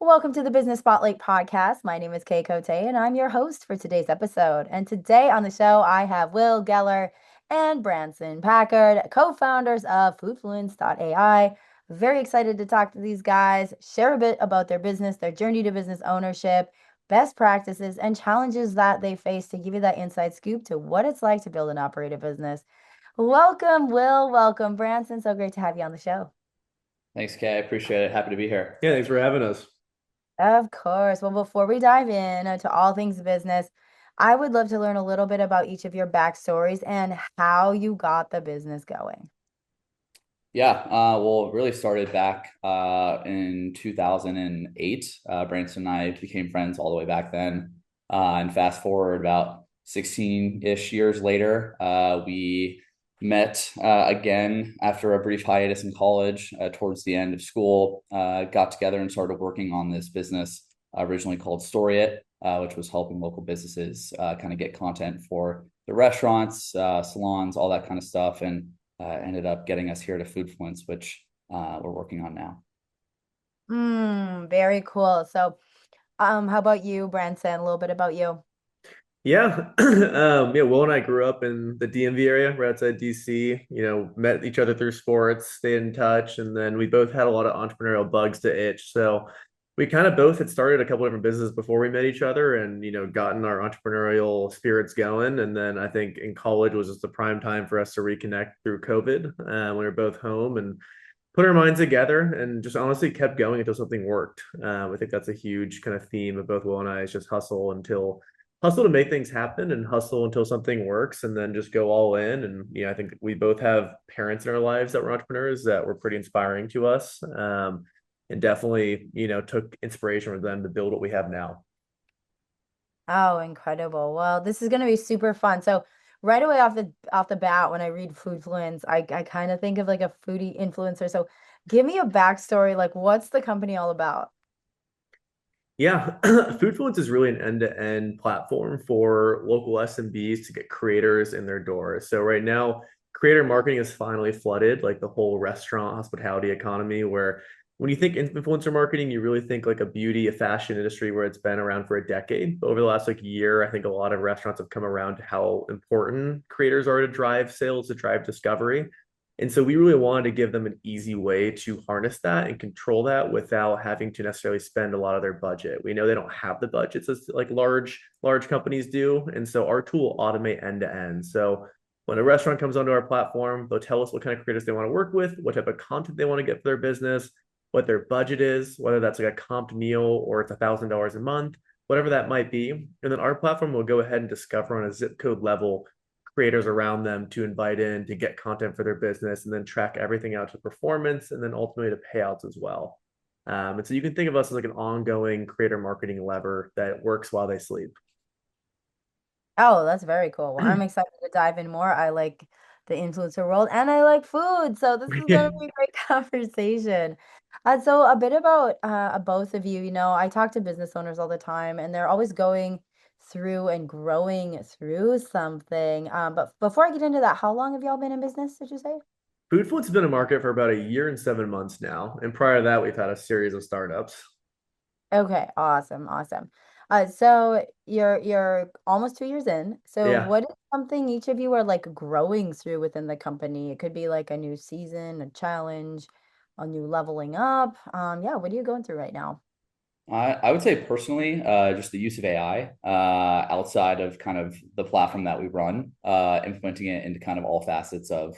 Welcome to the Business Spotlight podcast. My name is Kay Cote, and I'm your host for today's episode. And today on the show, I have Will Geller and Branson Packard, co-founders of FoodFluence AI. Very excited to talk to these guys, share a bit about their business, their journey to business ownership, best practices, and challenges that they face to give you that inside scoop to what it's like to build and operate a business. Welcome, Will. Welcome, Branson. So great to have you on the show. Thanks, Kay. I appreciate it. Happy to be here. Yeah, thanks for having us. Of course. Well, before we dive in to all things business, I would love to learn a little bit about each of your backstories and how you got the business going. Yeah, well, it really started back in 2008. Branson and I became friends all the way back then. And fast forward about 16-ish years later, we met again after a brief hiatus in college towards the end of school, got together and started working on this business originally called Story It, which was helping local businesses kind of get content for the restaurants, salons, all that kind of stuff. And ended up getting us here to FoodFluence, which we're working on now. Very cool. So, how about you, Branson? A little bit about you. Yeah, yeah. Will and I grew up in the DMV area, right outside DC. Met each other through sports, stayed in touch, and then we both had a lot of entrepreneurial bugs to itch. So we kind of both had started a couple different businesses before we met each other, and gotten our entrepreneurial spirits going. And then I think in college was just the prime time for us to reconnect through COVID, when we were both home and put our minds together and just honestly kept going until something worked. I think that's a huge kind of theme of both Will and I is just hustle to make things happen and hustle until something works and then just go all in. And I think we both have parents in our lives that were entrepreneurs that were pretty inspiring to us. And definitely, took inspiration from them to build what we have now. Oh, incredible. Well, this is going to be super fun. So, right away off the bat, when I read Foodfluence, I kind of think of like a foodie influencer. So, give me a backstory. Like, what's the company all about? Yeah, FoodFluence is really an end-to-end platform for local SMBs to get creators in their doors. So right now, creator marketing is finally flooded, like the whole restaurant hospitality economy, where when you think influencer marketing, you really think like a beauty, a fashion industry where it's been around for a decade. But over the last like year, I think a lot of restaurants have come around to how important creators are to drive sales, to drive discovery. And so we really wanted to give them an easy way to harness that and control that without having to necessarily spend a lot of their budget. We know they don't have the budgets as like large companies do. And so our tool will automate end to end. So when a restaurant comes onto our platform, they'll tell us what kind of creators they want to work with, what type of content they want to get for their business, what their budget is, whether that's like a comp meal or it's $1,000 a month, whatever that might be. And then our platform will go ahead and discover on a zip code level creators around them to invite in to get content for their business and then track everything out to performance and then ultimately to payouts as well. And so you can think of us as like an ongoing creator marketing lever that works while they sleep. Oh, that's very cool. Well, I'm excited to dive in more. I like the influencer world and I like food. So this is going to be a great conversation. So a bit about both of you. I talk to business owners all the time and they're always going through and growing through something. But before I get into that, how long have y'all been in business, did you say? FoodFluence has been a market for about a year and 7 months now. And prior to that, we've had a series of startups. Okay, awesome, awesome. So you're almost 2 years in. So Yeah. what is something each of you are like growing through within the company? It could be like a new season, a challenge, a new leveling up. Yeah, what are you going through right now? I would say personally, just the use of AI outside of kind of the platform that we run, implementing it into kind of all facets of,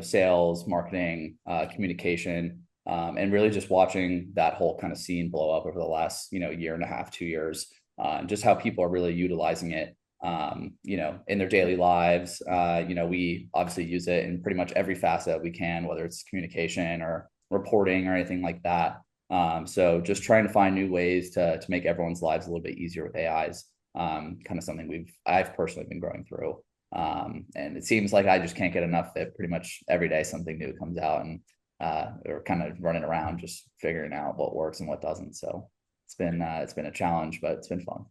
sales, marketing, communication, and really just watching that whole kind of scene blow up over the last, year and a half, 2 years, and just how people are really utilizing it, in their daily lives. We obviously use it in pretty much every facet we can, whether it's communication or reporting or anything like that. So just trying to find new ways to make everyone's lives a little bit easier with AIs, kind of something I've personally been growing through. And it seems like I just can't get enough that pretty much every day something new comes out and we're kind of running around just figuring out what works and what doesn't. So it's been a challenge, but it's been fun.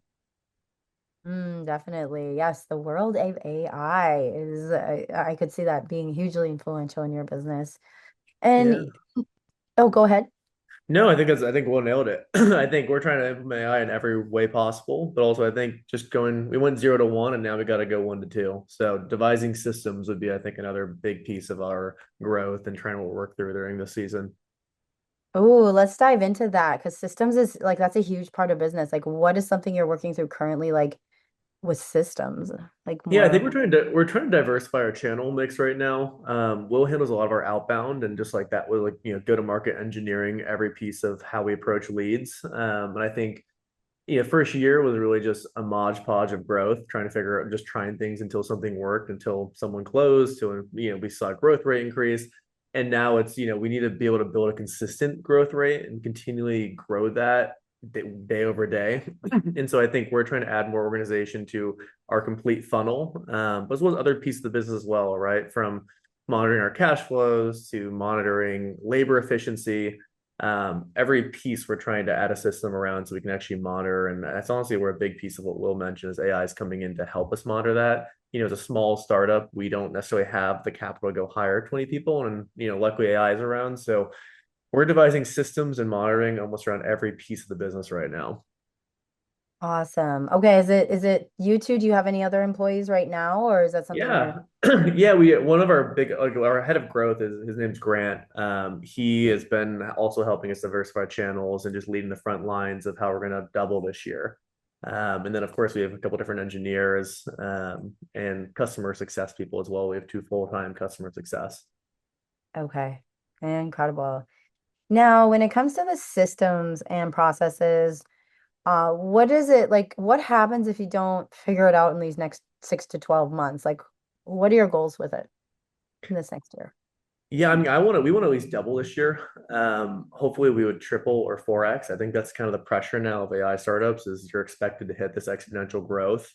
Definitely. Yes, the world of AI is, I could see that being hugely influential in your business. Yeah. And oh, go ahead. No, I think Will nailed it. I think we're trying to implement AI in every way possible, but also I think just going, we went 0 to 1 and now we got to go 1 to 2. So devising systems would be, I think, another big piece of our growth and trying to work through during this season. Oh, let's dive into that because systems is like that's a huge part of business. Like, what is something you're working through currently, like with systems? Like Yeah, I more. think we're trying to diversify our channel mix right now. Will handles a lot of our outbound and just like that with like go to market engineering every piece of how we approach leads. And I think first year was really just a modge podge of growth, trying to figure out just trying things until something worked, until someone closed, till we saw growth rate increase. And now it's we need to be able to build a consistent growth rate and continually grow that day over day. And so I think we're trying to add more organization to our complete funnel, but as well as other pieces of the business as well, right? From monitoring our cash flows to monitoring labor efficiency, every piece we're trying to add a system around so we can actually monitor. And that's honestly where a big piece of what Will mentioned is AI is coming in to help us monitor that. As a small startup, we don't necessarily have the capital to go hire 20 people. And, luckily AI is around. So we're devising systems and monitoring almost around every piece of the business right now. Awesome. Okay, is it you two? Do you have any other employees right now, or is that something you're Yeah. Yeah, we one of our big like our head of growth is his name's Grant. He has been also helping us diversify channels and just leading the front lines of how we're gonna double this year. And then of course we have a couple different engineers and customer success people as well. We have two full-time customer success. okay? Incredible. Now, when it comes to the systems and processes, what is it like? What happens if you don't figure it out in these next 6 to 12 months? Like, what are your goals with it in this next year? Yeah, I mean, we want to at least double this year. Hopefully we would triple or 4x. I think that's kind of the pressure now of AI startups is you're expected to hit this exponential growth.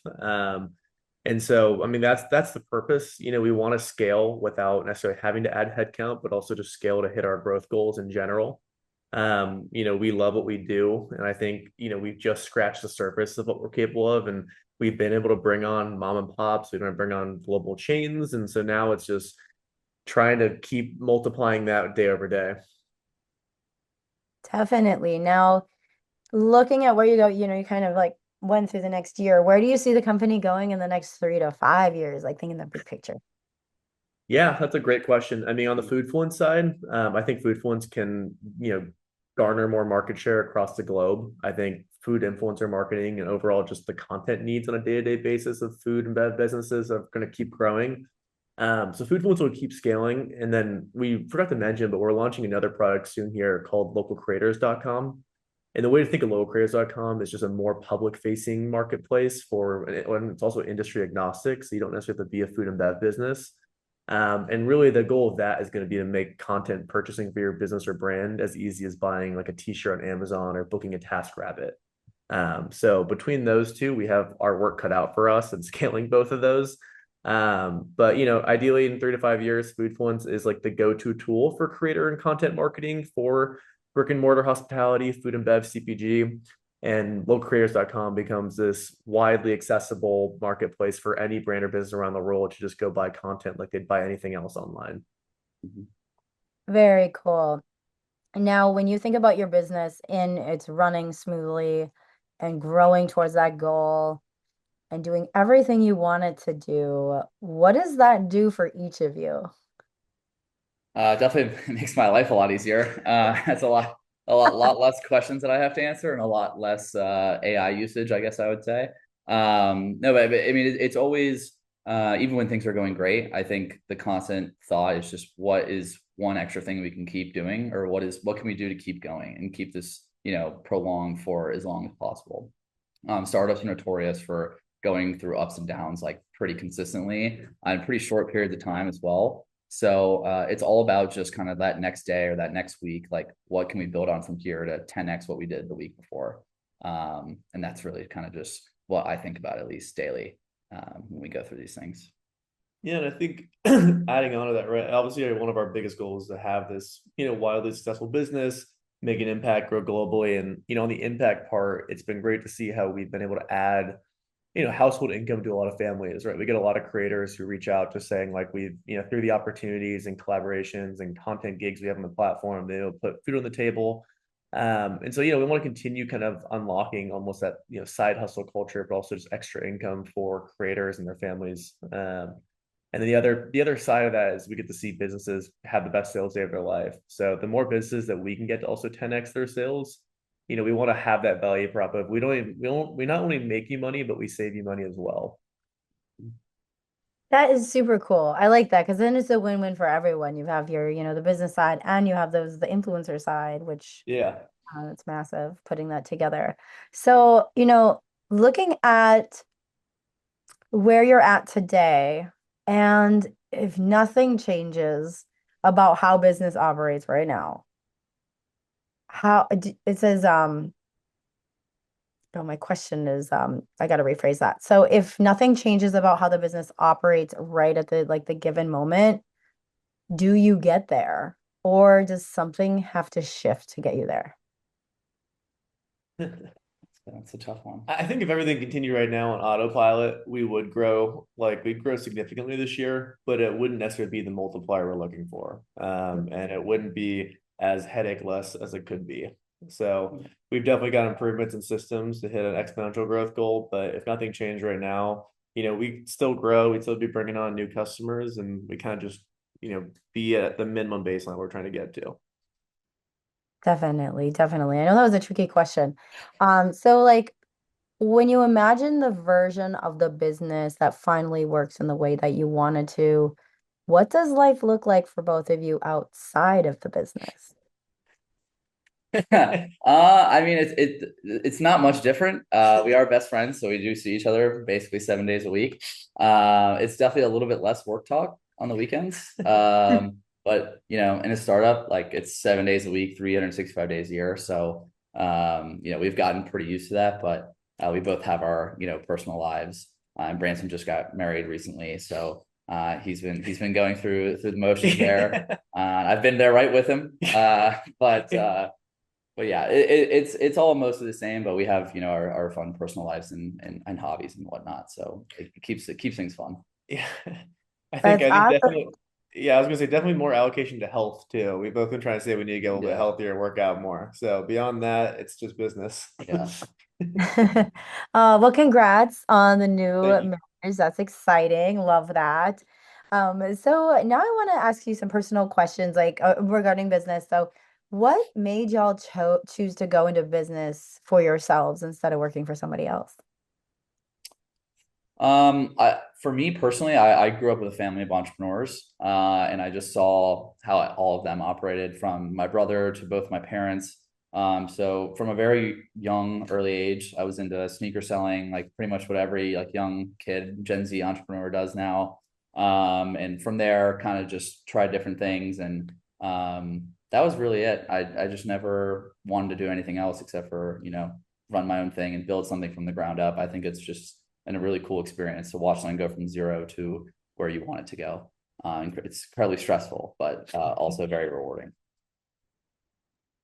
And so, I mean, that's the purpose. We want to scale without necessarily having to add headcount, but also just scale to hit our growth goals in general. We love what we do, and I think we've just scratched the surface of what we're capable of, and we've been able to bring on mom and pops. We're going to bring on global chains, and so now it's just trying to keep multiplying that day over day. Definitely. Now, looking at where you go, you kind of like went through the next year. Where do you see the company going in the next 3 to 5 years? Like thinking the big picture. Yeah, that's a great question. I mean, on the FoodFluence side, I think FoodFluence can, garner more market share across the globe. I think food influencer marketing and overall just the content needs on a day-to-day basis of food and bev businesses are going to keep growing. So FoodFluence will keep scaling. And then we forgot to mention, but we're launching another product soon here called localcreators.com. And the way to think of localcreators.com is just a more public facing marketplace and it's also industry agnostic. So you don't necessarily have to be a food and bev business. And really the goal of that is going to be to make content purchasing for your business or brand as easy as buying like a t-shirt on Amazon or booking a TaskRabbit. So between those two, we have our work cut out for us and scaling both of those. But ideally in 3 to 5 years, FoodFluence is like the go-to tool for creator and content marketing for brick and mortar hospitality, food and bev, CPG. And localcreators.com becomes this widely accessible marketplace for any brand or business around the world to just go buy content like they'd buy anything else online. Mhm. Very cool. Now, when you think about your business and it's running smoothly and growing towards that goal and doing everything you want it to do, what does that do for each of you? Definitely makes my life a lot easier. That's a lot less questions that I have to answer and a lot less AI usage, I guess I would say. No, but I mean, it's always, even when things are going great, I think the constant thought is just what is one extra thing we can keep doing, or what can we do to keep going and keep this, prolonged for as long as possible. Startups are notorious for going through ups and downs like pretty consistently on pretty short periods of time as well. So it's all about just kind of that next day or that next week, like what can we build on from here to 10x what we did the week before. And that's really kind of just what I think about at least daily when we go through these things. Yeah, and I think adding on to that, right? Obviously, one of our biggest goals is to have this, wildly successful business, make an impact, grow globally. And, on the impact part, it's been great to see how we've been able to add household income to a lot of families, right? We get a lot of creators who reach out just saying like we've, through the opportunities and collaborations and content gigs we have on the platform, they'll put food on the table. And so, we want to continue kind of unlocking almost that, side hustle culture, but also just extra income for creators and their families. And then the other side of that is we get to see businesses have the best sales day of their life. So the more businesses that we can get to also 10x their sales, we want to have that value prop of we not only make you money, but we save you money as well. That is super cool. I like that because then it's a win-win for everyone. You have your, the business side and you have the influencer side, which Yeah. it's massive putting that together. So, looking at where you're at today, and if nothing changes about how business operates right now, it says, oh, my question is, I got to rephrase that. So if nothing changes about how the business operates right at the given moment, do you get there? Or does something have to shift to get you there? That's a tough one. I think if everything continued right now on autopilot, we'd grow significantly this year, but it wouldn't necessarily be the multiplier we're looking for. And it wouldn't be as headache less as it could be. So we've definitely got improvements in systems to hit an exponential growth goal. But if nothing changed right now, we still grow, we'd still be bringing on new customers, and we kind of just, be at the minimum baseline we're trying to get to. Definitely, definitely. I know that was a tricky question. So like when you imagine the version of the business that finally works in the way that you wanted to, what does life look like for both of you outside of the business? I mean, it's not much different. We are best friends, so we do see each other basically 7 days a week. It's definitely a little bit less work talk on the weekends. But in a startup, like it's 7 days a week, 365 days a year. So we've gotten pretty used to that, but we both have our personal lives. And Branson just got married recently, so he's been going through the motions there. I've been there right with him. But yeah, it's all mostly the same, but we have our fun personal lives and hobbies and whatnot. So it keeps things fun. Yeah. That's I think awesome. definitely, yeah, I was gonna say definitely more allocation to health too. We've both been trying to say we need to get a little bit Yeah, healthier, work out more. So beyond that, it's just business. yeah. Well, congrats on the new Thank you. marriage. That's exciting. Love that. So now I want to ask you some personal questions like regarding business. So, what made y'all choose to go into business for yourselves instead of working for somebody else? For me personally, I grew up with a family of entrepreneurs, and I just saw how all of them operated from my brother to both my parents. So from a very young, early age, I was into sneaker selling, like pretty much what every like young kid, Gen Z entrepreneur does now. And from there, kind of just tried different things, and that was really it. I just never wanted to do anything else except for run my own thing and build something from the ground up. I think it's just and a really cool experience to watch something go from zero to where you want it to go. It's incredibly stressful, but also very rewarding.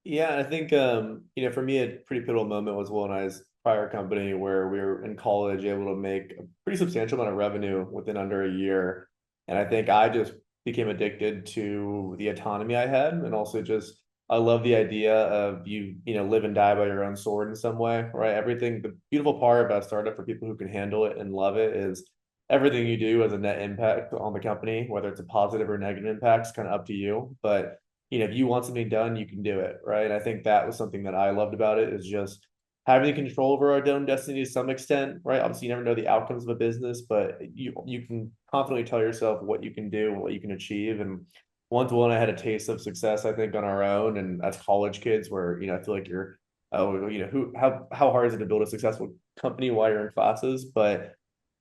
Yeah, I think for me a pretty pivotal moment was Will and I's prior company where we were in college able to make a pretty substantial amount of revenue within under a year. And I think I just became addicted to the autonomy I had, and also just I love the idea of live and die by your own sword in some way, right? Everything, the beautiful part about a startup for people who can handle it and love it is everything you do has a net impact on the company, whether it's a positive or negative impact, is kind of up to you. But if you want something done, you can do it, right? And I think that was something that I loved about it, is just having the control over our own destiny to some extent, right? Obviously, you never know the outcomes of a business, but you can confidently tell yourself what you can do and what you can achieve. And once Will and I had a taste of success, I think on our own, and as college kids, where I feel like you're, oh, who how hard is it to build a successful company while you're in classes? But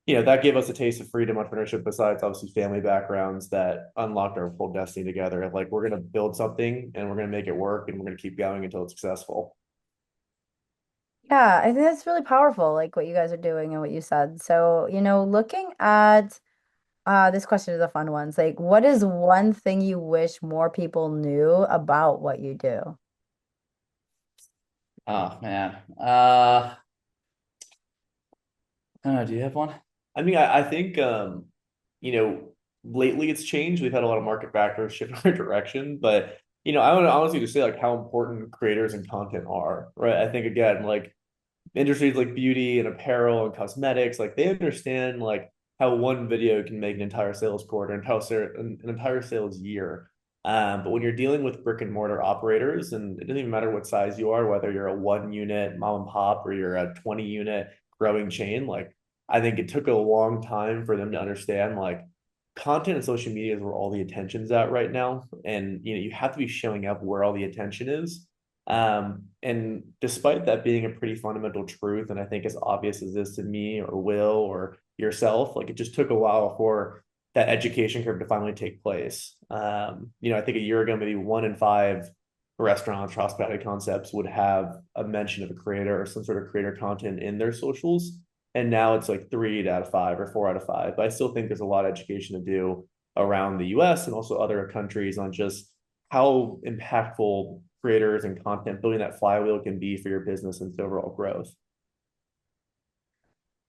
that gave us a taste of freedom, entrepreneurship, besides obviously family backgrounds that unlocked our full destiny together. Like, we're going to build something and we're going to make it work and we're going to keep going until it's successful. Yeah, I think that's really powerful, like what you guys are doing and what you said. So, looking at this question is a fun one. It's like, what is one thing you wish more people knew about what you do? Oh man. I don't know. Do you have one? I mean, I think, you know, lately it's changed. We've had a lot of market factors shift our direction, but I would honestly just say like how important creators and content are, right? I think again, like industries like beauty and apparel and cosmetics, like they understand like how one video can make an entire sales quarter, an entire sales year. But when you're dealing with brick and mortar operators, and it doesn't even matter what size you are, whether you're a 1 unit mom and pop or you're a 20 unit growing chain, like I think it took a long time for them to understand like content and social media is where all the attention's at right now. And you have to be showing up where all the attention is. And despite that being a pretty fundamental truth, and I think as obvious as this to me or Will or yourself, like it just took a while for that education curve to finally take place. I think a year ago, maybe 1 in 5 restaurants, hospitality concepts would have a mention of a creator or some sort of creator content in their socials. And now it's like 3 out of 5 or 4 out of 5. But I still think there's a lot of education to do around the US and also other countries on just how impactful creators and content building that flywheel can be for your business and its overall growth.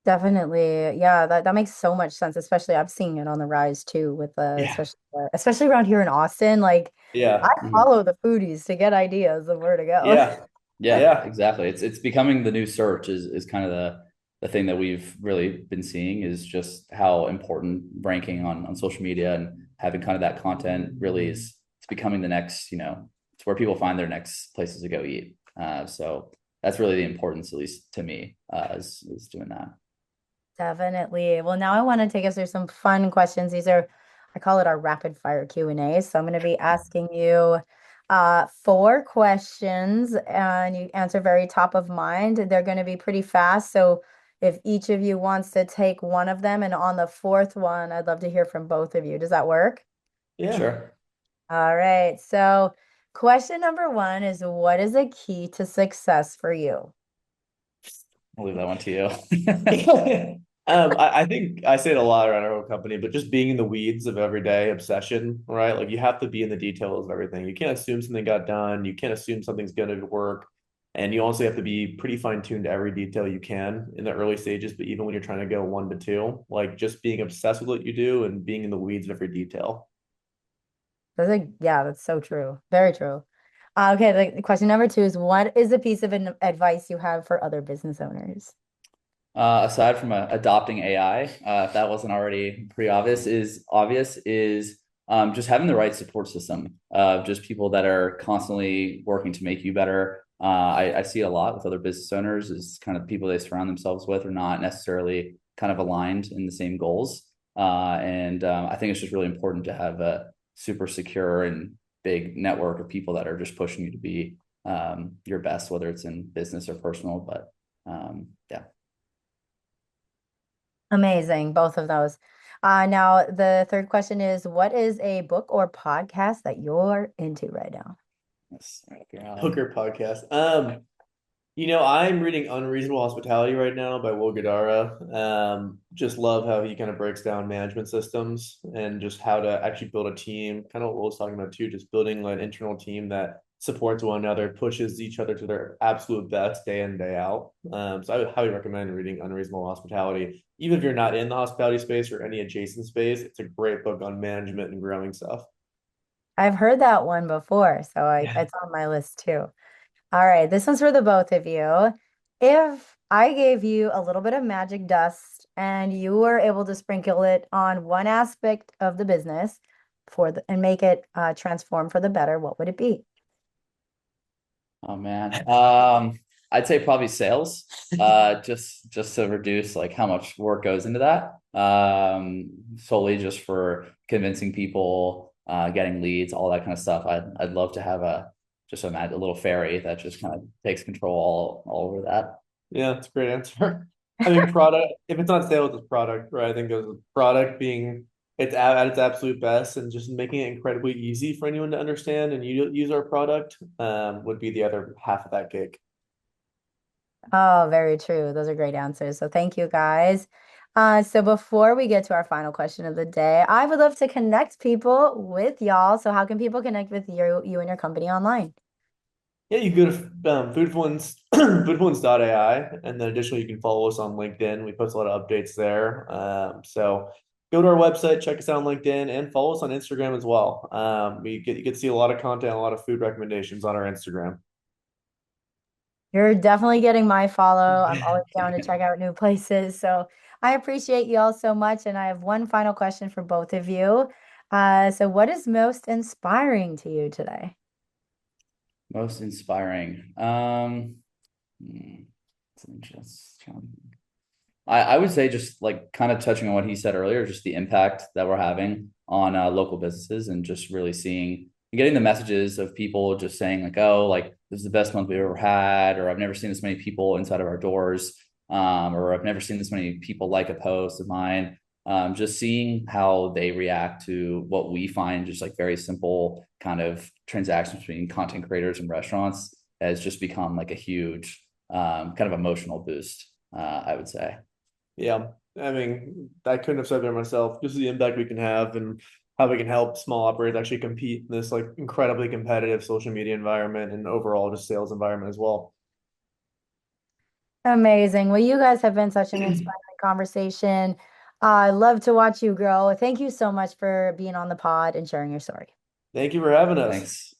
Definitely. Yeah, that makes so much sense, especially I've seen it on the rise too with Yeah. especially around here in Austin. Like I Yeah. Mhm. follow the foodies to get ideas of where to go. Yeah. Yeah, Yeah. exactly. It's becoming the new search is kind of the thing that we've really been seeing is just how important ranking on social media and having kind of that content really is it's becoming the next, it's where people find their next places to go eat. So that's really the importance, at least to me, is doing that. Definitely. Well, now I want to take us through some fun questions. I call it our rapid fire Q&A. So I'm going to be asking you 4 questions and you answer very top of mind. They're going to be pretty fast. So if each of you wants to take one of them and on the fourth one, I'd love to hear from both of you. Does that work? Yeah. Sure. All right. So question number 1 is what is a key to success for you? I'll leave that one to you. I think I say it a lot around our whole company, but just being in the weeds of everyday obsession, right? Like you have to be in the details of everything. You can't assume something got done. You can't assume something's going to work. And you also have to be pretty fine-tuned to every detail you can in the early stages, but even when you're trying to go 1 to 2, like just being obsessed with what you do and being in the weeds of every detail. Yeah, that's so true. Very true. Okay, question number 2 is what is a piece of advice you have for other business owners? Aside from adopting AI, if that wasn't already pretty obvious is just having the right support system of just people that are constantly working to make you better. I see it a lot with other business owners is kind of people they surround themselves with are not necessarily kind of aligned in the same goals. And I think it's just really important to have a super secure and big network of people that are just pushing you to be your best, whether it's in business or personal. But yeah. Amazing, both of those. Now, the third question is what is a book or podcast that you're into right now? That's right up your alley. Hooker podcast. I'm reading Unreasonable Hospitality right now by Will Guidara. Just love how he kind of breaks down management systems and just how to actually build a team. Kind of what Will was talking about too, just building like an internal team that supports one another, pushes each other to their absolute best day in, day out. So I would highly recommend reading Unreasonable Hospitality. Even if you're not in the hospitality space or any adjacent space, it's a great book on management and growing stuff. I've heard that one before, so Yeah. it's on my list too. All right, this one's for the both of you. If I gave you a little bit of magic dust and you were able to sprinkle it on one aspect of the business and make it transform for the better, what would it be? Oh man. I'd say probably sales. Just to reduce like how much work goes into that. Solely just for convincing people, getting leads, all that kind of stuff. I'd love to have a little fairy that just kind of takes control all over that. Yeah, that's a great answer. I mean, product, if it's not sales, it's product, right? I think of product being at its absolute best and just making it incredibly easy for anyone to understand and use our product would be the other half of that cake. Oh, very true. Those are great answers. So thank you guys. So before we get to our final question of the day, I would love to connect people with y'all. So how can people connect with you and your company online? Yeah, you go to FoodFluence, FoodFluence.ai, and then additionally you can follow us on LinkedIn. We post a lot of updates there. So go to our website, check us out on LinkedIn, and follow us on Instagram as well. You get to see a lot of content, a lot of food recommendations on our Instagram. You're definitely getting my follow. I'm always down to check out new places. So I appreciate you all so much. And I have one final question for both of you. So what is most inspiring to you today? Most inspiring. Hmm, it's interesting. I would say just like kind of touching on what he said earlier, just the impact that we're having on local businesses and just really seeing and getting the messages of people just saying like, oh, like this is the best month we've ever had, or I've never seen this many people inside of our doors, or I've never seen this many people like a post of mine. Just seeing how they react to what we find just like very simple kind of transactions between content creators and restaurants has just become like a huge kind of emotional boost, I would say. Yeah, I mean, I couldn't have said there myself. Just the impact we can have and how we can help small operators actually compete in this like incredibly competitive social media environment and overall just sales environment as well. Amazing. Well, you guys have been such an inspiring conversation. I love to watch you grow. Thank you so much for being on the pod and sharing your story. Thank you for having us. Thanks.